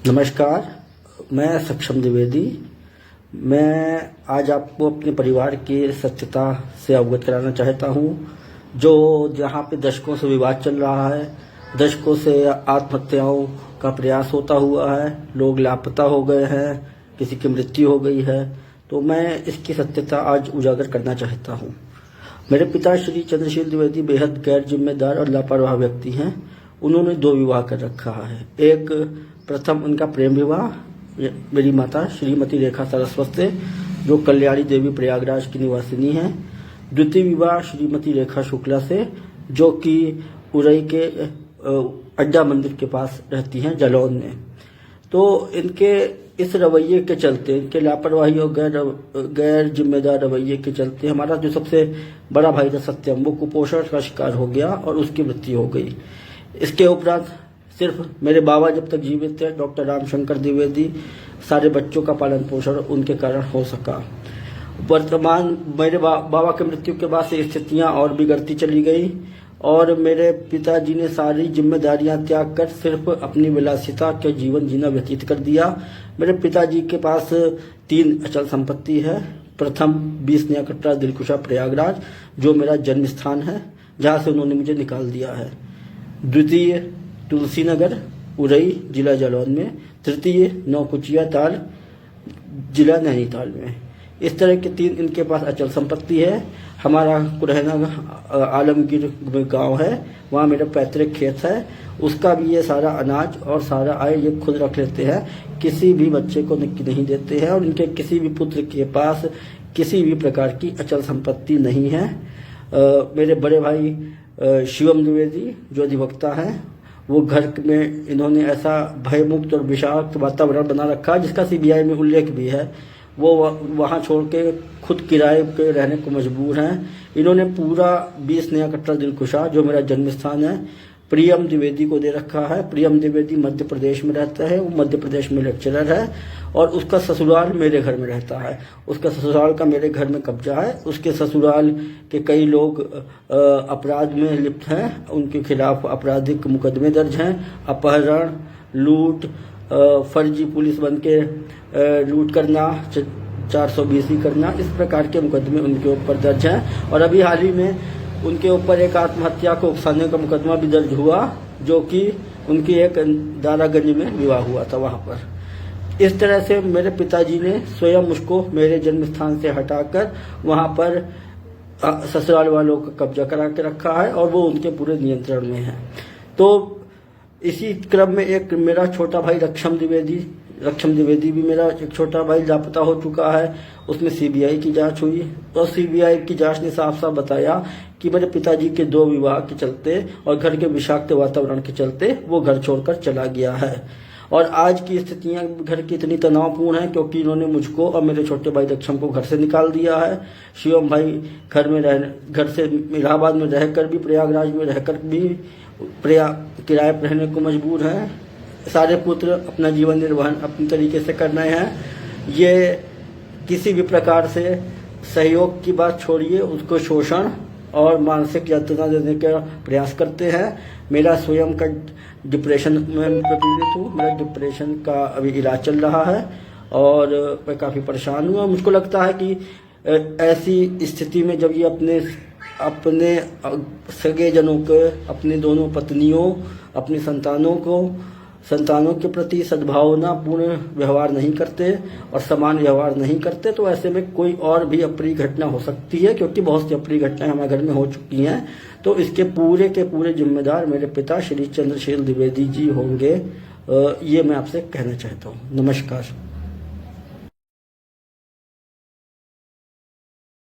नमस्कार, मैं सक्षम द्विवेदी। मैं आज आपको अपने परिवार की सत्यता से अवगत कराना चाहता हूँ। जो जहाँ पे दशकों से विवाद चल रहा है, दशकों से आत्महत्याओं का प्रयास होता हुआ है, लोग लापता हो गए हैं, किसी की मृत्यु हो गई है, तो मैं इसकी सत्यता आज उजागर करना चाहता हूँ। मेरे पिता श्री चंद्रशील द्विवेदी बेहद गैर जिम्मेदार और लापरवाह व्यक्ति हैं। उन्होंने 2 विवाह कर रखा है। एक प्रथम उनका प्रेम विवाह मेरी माता श्रीमती रेखा सरस्वत से, जो कल्याणी देवी प्रयागराज की निवासिनी हैं। द्वितीय विवाह श्रीमती रेखा शुक्ला से, जो कि उरई के अड्डा मंदिर के पास रहती हैं, जालौन में। तो इनके इस रवैये के चलते, इनके लापरवाही और गैर जिम्मेदार रवैये के चलते हमारा जो सबसे बड़ा भाई था सत्यम, वो कुपोषण का शिकार हो गया और उसकी मृत्यु हो गई। इसके उपरांत सिर्फ मेरे बाबा जब तक जीवित थे, डॉक्टर रामशंकर द्विवेदी, सारे बच्चों का पालन पोषण उनके कारण हो सका। वर्तमान मेरे बाबा की मृत्यु के बाद से स्थितियां और बिगड़ती चली गई और मेरे पिताजी ने सारी जिम्मेदारियां त्याग कर सिर्फ अपनी विलासिता के जीवन जीना व्यतीत कर दिया। मेरे पिताजी के पास 3 अचल संपत्ति है। प्रथम 20 नया कटरा दिलकुशा प्रयागराज, जो मेरा जन्म स्थान है, जहां से उन्होंने मुझे निकाल दिया है। द्वितीय तुलसी नगर उरई जिला जालौन में। तृतीय नौकुचिया ताल जिला नैनीताल में। इस तरह के 3 इनके पास अचल संपत्ति है। हमारा कुरहना आलमगीर गांव है, वहाँ मेरा पैतृक खेत है। उसका भी ये सारा अनाज और सारा आय ये खुद रख लेते हैं, किसी भी बच्चे को नहीं देते हैं और इनके किसी भी पुत्र के पास किसी भी प्रकार की अचल संपत्ति नहीं है। मेरे बड़े भाई शिवम द्विवेदी जो अधिवक्ता हैं, वो घर में इन्होंने ऐसा भयमुक्त और विषाक्त वातावरण बना रखा जिसका सीबीआई में उल्लेख भी है। वो वहाँ छोड़ के खुद किराए पे रहने को मजबूर हैं। इन्होंने पूरा 20 नया कटरा दिलकुशा, जो मेरा जन्म स्थान है, प्रियम द्विवेदी को दे रखा है। प्रियम द्विवेदी मध्य प्रदेश में रहता है, वो मध्य प्रदेश में लेक्चरर है और उसका ससुराल मेरे घर में रहता है। उसका ससुराल का मेरे घर में कब्जा है। उसके ससुराल के कई लोग अपराध में लिप्त हैं, उनके खिलाफ आपराधिक मुकदमे दर्ज हैं। अपहरण, लूट, फर्जी पुलिस बन के लूट करना, 420 करना, इस प्रकार के मुकदमे उनके ऊपर दर्ज हैं। और अभी हाल ही में उनके ऊपर एक आत्महत्या को उकसाने का मुकदमा भी दर्ज हुआ, जो कि उनकी एक दारागंज में विवाह हुआ था वहां पर। इस तरह से मेरे पिताजी ने स्वयं उसको मेरे जन्म स्थान से हटाकर वहां पर ससुराल वालों का कब्जा करा के रखा है और वो उनके पूरे नियंत्रण में है। तो इसी क्रम में एक मेरा छोटा भाई रक्षम द्विवेदी भी मेरा एक छोटा भाई लापता हो चुका है। उसमें सीबीआई की जांच हुई और सीबीआई की जांच ने साफ साफ बताया कि मेरे पिताजी के 2 विवाह के चलते और घर के विषाक्त वातावरण के चलते वो घर छोड़कर चला गया है। और आज की स्थितियां घर की इतनी तनावपूर्ण है क्योंकि इन्होंने मुझको और मेरे छोटे भाई रक्षम को घर से निकाल दिया है। शिवम भाई घर से इलाहाबाद में रहकर भी, प्रयागराज में रहकर भी किराए पर रहने को मजबूर हैं। सारे पुत्र अपना जीवन निर्वहन अपने तरीके से कर रहे हैं। ये किसी भी प्रकार से सहयोग की बात छोड़िए, उसको शोषण और मानसिक यातना देने का प्रयास करते हैं। मेरा स्वयं का डिप्रेशन में पीड़ित हूँ। मेरा डिप्रेशन का अभी इलाज चल रहा है और मैं काफ़ी परेशान हूँ। मुझको लगता है कि ऐसी स्थिति में जब ये अपने सगे जनों को, अपने दोनों पत्नियों, अपनी संतानों के प्रति सद्भावनापूर्ण व्यवहार नहीं करते और समान व्यवहार नहीं करते, तो ऐसे में कोई और भी अप्रिय घटना हो सकती है, क्योंकि बहुत सी अप्रिय घटनाएं हमारे घर में हो चुकी हैं। तो इसके पूरे के पूरे जिम्मेदार मेरे पिता श्री चंद्रशील द्विवेदी जी होंगे। ये मैं आपसे कहना चाहता हूँ। नमस्कार।